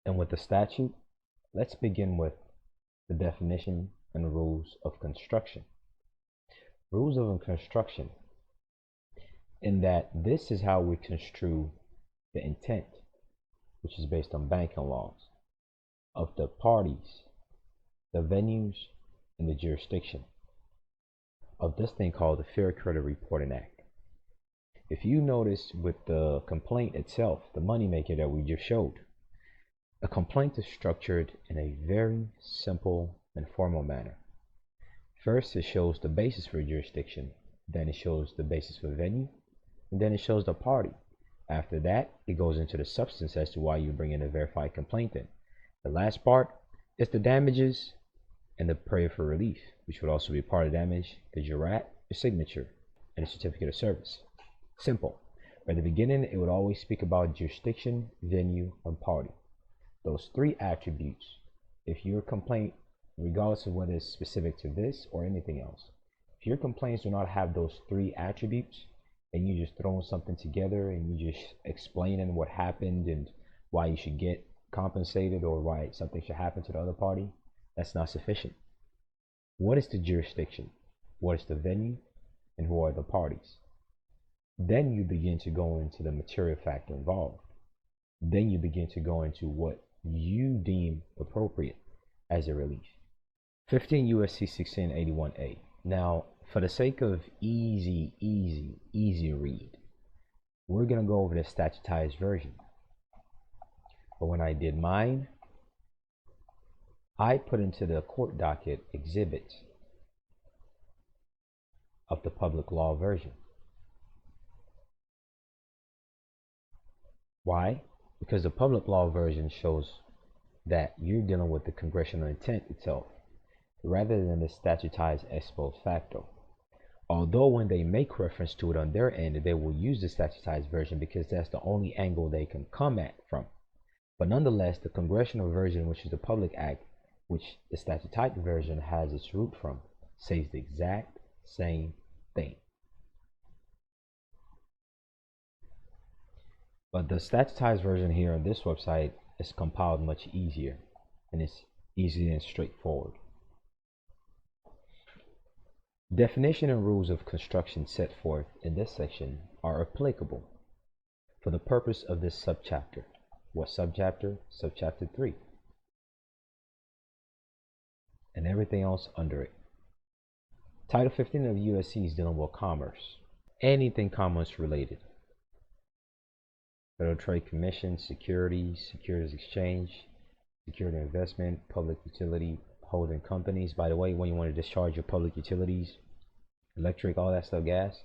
And with the statute, let's begin with the definition and rules of construction. Rules of construction, in that this is how we construe the intent, which is based on banking laws, of the parties, the venues, and the jurisdiction of this thing called the Fair Credit Reporting Act. If you notice with the complaint itself, the moneymaker that we just showed, a complaint is structured in a very simple and formal manner. First, it shows the basis for jurisdiction, then it shows the basis for venue, and then it shows the party. After that, it goes into the substance as to why you bring in a verified complaint in. The last part is the damages and the prayer for relief, which would also be part of damage, the jurat, your signature, and a certificate of service. Simple. But at the beginning, it would always speak about jurisdiction, venue, and party. Those three attributes, if your complaint, regardless of whether it's specific to this or anything else, if your complaints do not have those three attributes, and you just throwing something together and you just explaining what happened and why you should get compensated or why something should happen to the other party, that's not sufficient. What is the jurisdiction? What is the venue? And who are the parties? Then you begin to go into the material factor involved. Then you begin to go into what you deem appropriate as a relief. 15 U.S.C. 1681A. Now, for the sake of easy read, we're going to go over the statutized version. But when I did mine, I put into the court docket exhibits of the public law version. Why? Because the public law version shows that you're dealing with the congressional intent itself, rather than the statutized ex post facto. Although when they make reference to it on their end, they will use the statutized version because that's the only angle they can come at from. But nonetheless, the congressional version, which is the public act, which the statutized version has its root from, says the exact same thing. But the statutized version here on this website is compiled much easier, and it's easy and straightforward. Definition and rules of construction set forth in this section are applicable for the purpose of this subchapter. What subchapter? Subchapter 3. And everything else under it. Title 15 of USC is dealing with commerce. Anything commerce related. Federal Trade Commission, securities, securities exchange, security investment, public utility holding companies. By the way, when you want to discharge your public utilities, electric, all that stuff, gas,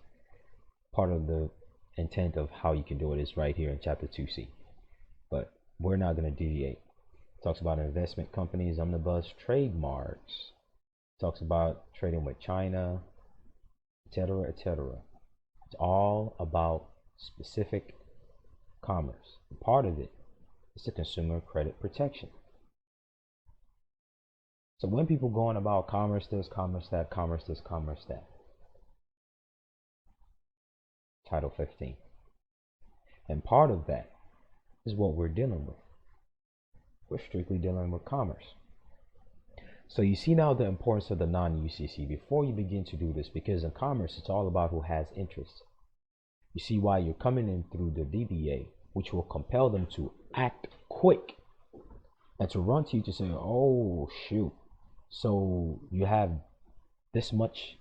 part of the intent of how you can do it is right here in chapter 2C. But we're not going to deviate. It talks about investment companies, omnibus, trademarks. It talks about trading with China, etc., etc. It's all about specific commerce. Part of it is the consumer credit protection. So when people go on about commerce this, commerce that, commerce this, commerce that, Title 15. And part of that is what we're dealing with. We're strictly dealing with commerce. So you see now the importance of the non-UCC before you begin to do this, because in commerce it's all about who has interest. You see why you're coming in through the DBA, which will compel them to act quick and to run to you to say, oh shoot, so you have this much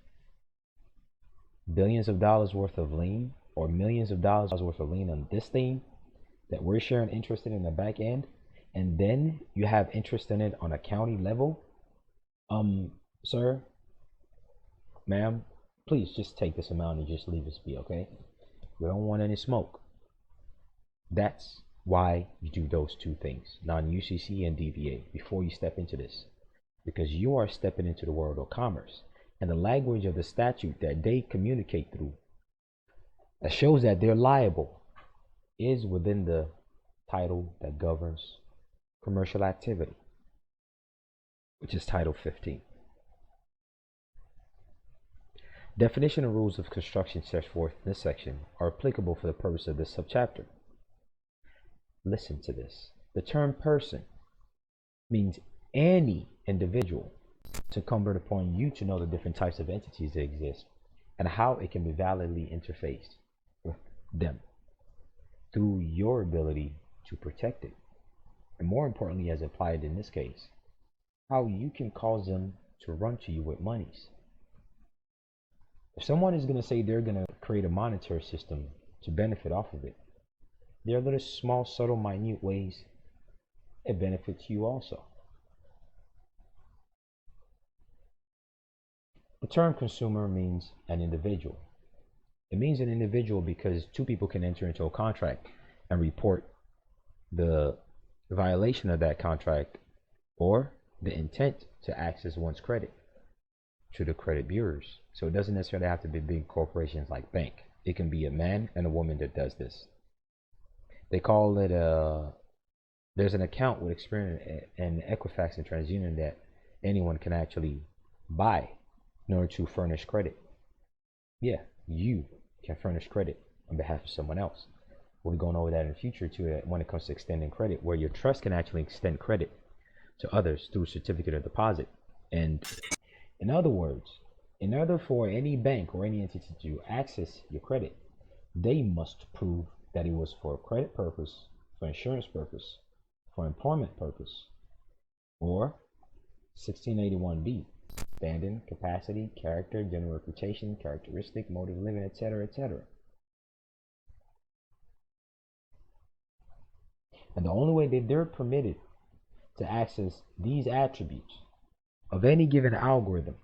billions of dollars worth of lien or millions of dollars worth of lien on this thing that we're sharing interest in the back end, and then you have interest in it on a county level. Sir, ma'am, please just take this amount and just leave us be, okay? We don't want any smoke. That's why you do those two things, non-UCC and DBA, before you step into this. Because you are stepping into the world of commerce. And the language of the statute that they communicate through, that shows that they're liable, is within the title that governs commercial activity, which is Title 15. Definition and rules of construction set forth in this section are applicable for the purpose of this subchapter. Listen to this. The term person means any individual. It's incumbent upon you to know the different types of entities that exist and how it can be validly interfaced with them through your ability to protect it. And more importantly, as applied in this case, how you can cause them to run to you with monies. If someone is going to say they're going to create a monetary system to benefit off of it, there are little small, subtle, minute ways it benefits you also. The term consumer means an individual. It means an individual because two people can enter into a contract and report the violation of that contract or the intent to access one's credit to the credit bureaus. So it doesn't necessarily have to be big corporations like bank. It can be a man and a woman that does this. They call it there's an account with Experian and Equifax and TransUnion that anyone can actually buy in order to furnish credit. Yeah, you can furnish credit on behalf of someone else. We'll be going over that in the future too when it comes to extending credit, where your trust can actually extend credit to others through certificate of deposit. And in other words, in order for any bank or any entity to access your credit, they must prove that it was for credit purpose, for insurance purpose, for employment purpose, or 1681B, standing, capacity, character, general reputation, characteristic, mode of living, etc., etc. And the only way that they're permitted to access these attributes of any given algorithm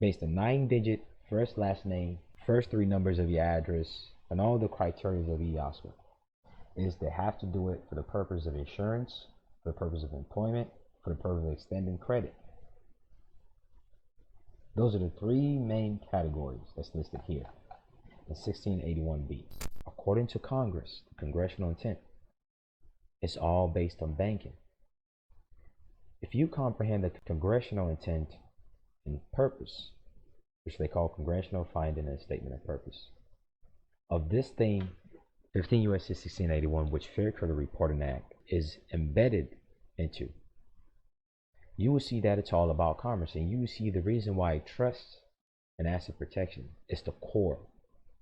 based on 9-digit first last name, first 3 numbers of your address, and all the criteria of EOSMA is they have to do it for the purpose of insurance, for the purpose of employment, for the purpose of extending credit. Those are the 3 main categories that's listed here in 1681B. According to Congress, the congressional intent, it's all based on banking. If you comprehend the congressional intent and purpose, which they call congressional finding and statement of purpose, of this thing, 15 U.S.C. 1681, which Fair Credit Reporting Act is embedded into, you will see that it's all about commerce, and you will see the reason why trust and asset protection is the core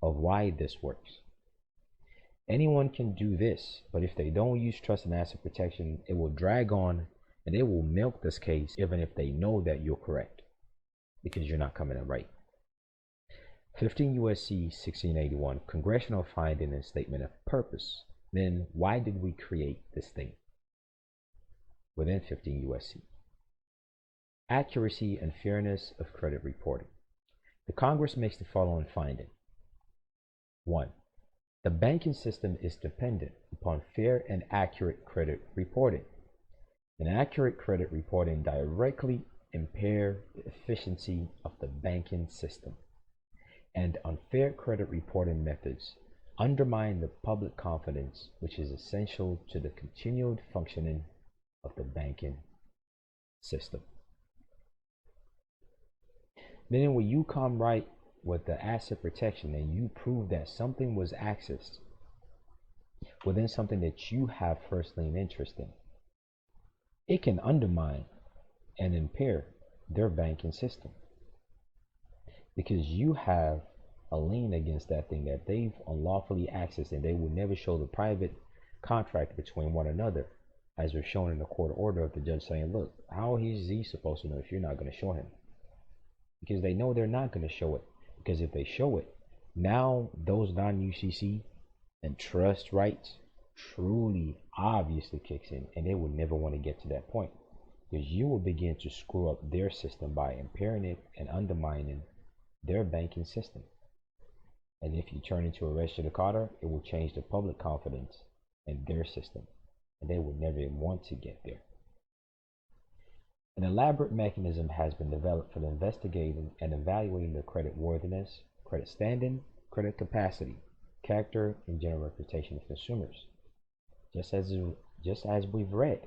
of why this works. Anyone can do this, but if they don't use trust and asset protection, it will drag on and they will milk this case even if they know that you're correct, because you're not coming in right. 15 U.S.C. 1681, congressional finding and statement of purpose. Then why did we create this thing within 15 U.S.C.? Accuracy and fairness of credit reporting. The Congress makes the following finding. 1. The banking system is dependent upon fair and accurate credit reporting. Inaccurate credit reporting directly impair the efficiency of the banking system, and unfair credit reporting methods undermine the public confidence, which is essential to the continued functioning of the banking system. Meaning when you come right with the asset protection and you prove that something was accessed within something that you have first lien interest in, it can undermine and impair their banking system, because you have a lien against that thing that they've unlawfully accessed, and they will never show the private contract between one another, as was shown in the court order of the judge saying, look, how is he supposed to know if you're not going to show him? Because they know they're not going to show it, because if they show it, now those non-UCC and trust rights truly obviously kicks in, and they will never want to get to that point, because you will begin to screw up their system by impairing it and undermining their banking system. And if you turn into a res judicata, it will change the public confidence in their system, and they will never want to get there. An elaborate mechanism has been developed for investigating and evaluating the credit worthiness, credit standing, credit capacity, character, and general reputation of consumers, just as we've read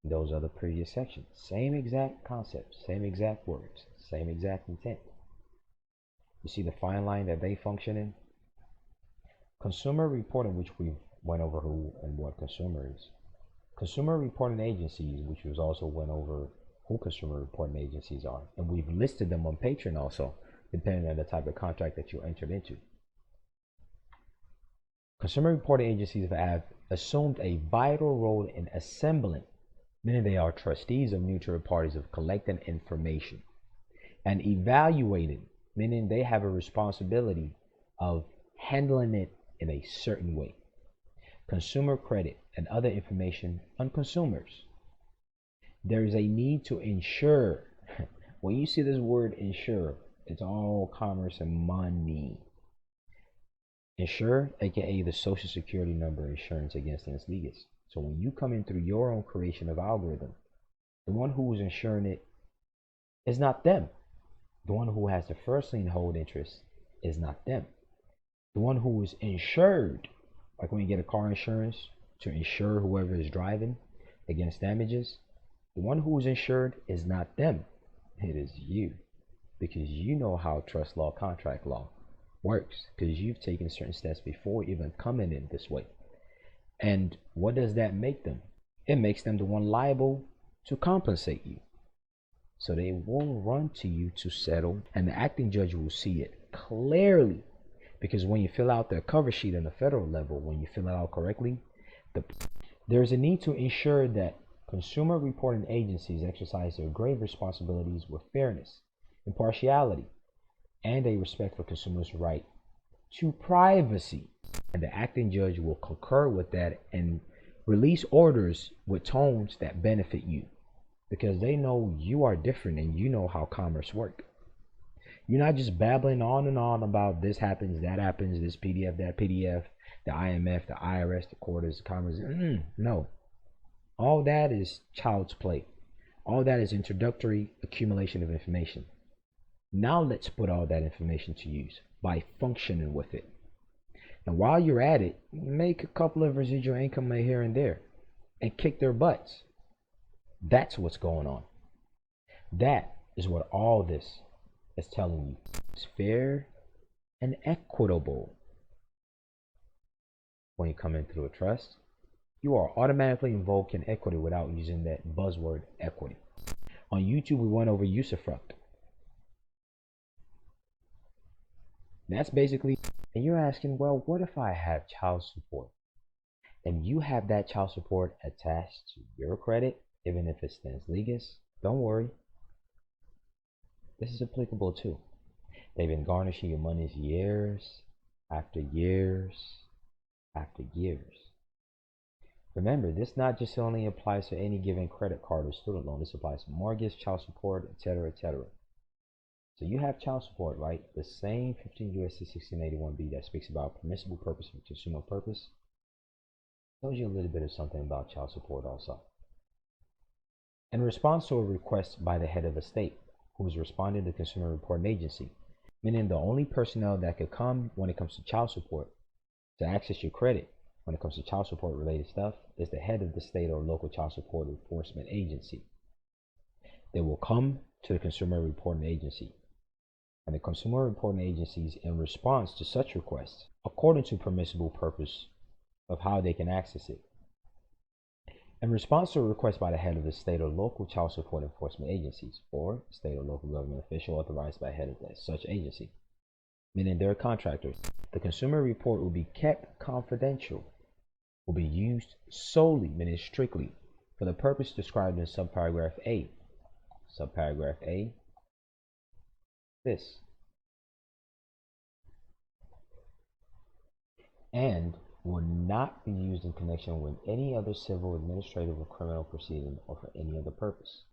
in those other previous sections. Same exact concepts, same exact words, same exact intent. You see the fine line that they function in? Consumer reporting, which we went over who and what consumer is. Consumer reporting agencies, which was also went over who consumer reporting agencies are, and we've listed them on Patreon also, depending on the type of contract that you entered into. Consumer reporting agencies have assumed a vital role in assembling, meaning they are trustees of neutral parties, of collecting information, and evaluating, meaning they have a responsibility of handling it in a certain way. Consumer credit and other information on consumers. There is a need to ensure. When you see this word ensure, it's all commerce and money. Insure, aka the social security number insurance against ins ligas. So when you come in through your own creation of algorithm, the one who is insuring it is not them. The one who has the first lien hold interest is not them. The one who is insured, like when you get a car insurance to insure whoever is driving against damages, the one who is insured is not them. It is you, because you know how trust law, contract law works, because you've taken certain steps before even coming in this way. And what does that make them? It makes them the one liable to compensate you. So they will run to you to settle, and the acting judge will see it clearly, because when you fill out the cover sheet on the federal level, when you fill it out correctly, there's a need to ensure that consumer reporting agencies exercise their grave responsibilities with fairness, impartiality, and a respect for consumers' right to privacy. And the acting judge will concur with that and release orders with tones that benefit you, because they know you are different and you know how commerce works. You're not just babbling on and on about this happens, that happens, this PDF, that PDF, the IMF, the IRS, the quarters, the commerce. No. All that is child's play. All that is introductory accumulation of information. Now let's put all that information to use by functioning with it. And while you're at it, make a couple of residual income here and there and kick their butts. That's what's going on. That is what all this is telling you. It's fair and equitable. When you come in through a trust, you are automatically invoking equity without using that buzzword equity. On YouTube, we went over usufruct. That's basically, and you're asking, well, what if I have child support? And you have that child support attached to your credit, even if it's ins ligas, don't worry. This is applicable too. They've been garnishing your monies years after years after years. Remember, this not just only applies to any given credit card or student loan. This applies to mortgage, child support, etc., etc. So you have child support, right? The same 15 U.S.C. 1681B that speaks about permissible purpose for consumer purpose tells you a little bit of something about child support also. In response to a request by the head of the state, who is responding to the Consumer Reporting Agency, meaning the only personnel that could come when it comes to child support to access your credit when it comes to child support related stuff is the head of the state or local child support enforcement agency. They will come to the Consumer Reporting Agency, and the Consumer Reporting Agencies, in response to such requests, according to permissible purpose of how they can access it. In response to a request by the head of the state or local child support enforcement agencies, or state or local government official authorized by the head of such agency, meaning their contractors, the consumer report will be kept confidential, will be used solely, meaning strictly, for the purpose described in subparagraph A. Subparagraph A, this. And will not be used in connection with any other civil, administrative, or criminal proceeding or for any other purpose.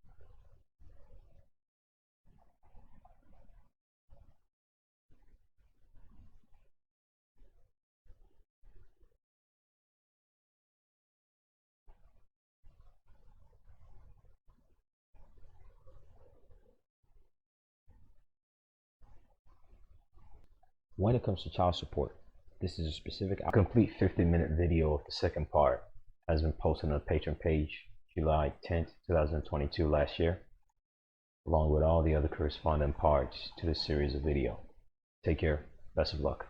When it comes to child support, this is a specific, a complete 50-minute video of the second part has been posted on the Patreon page July 10th, 2022 last year, along with all the other corresponding parts to this series of video. Take care. Best of luck.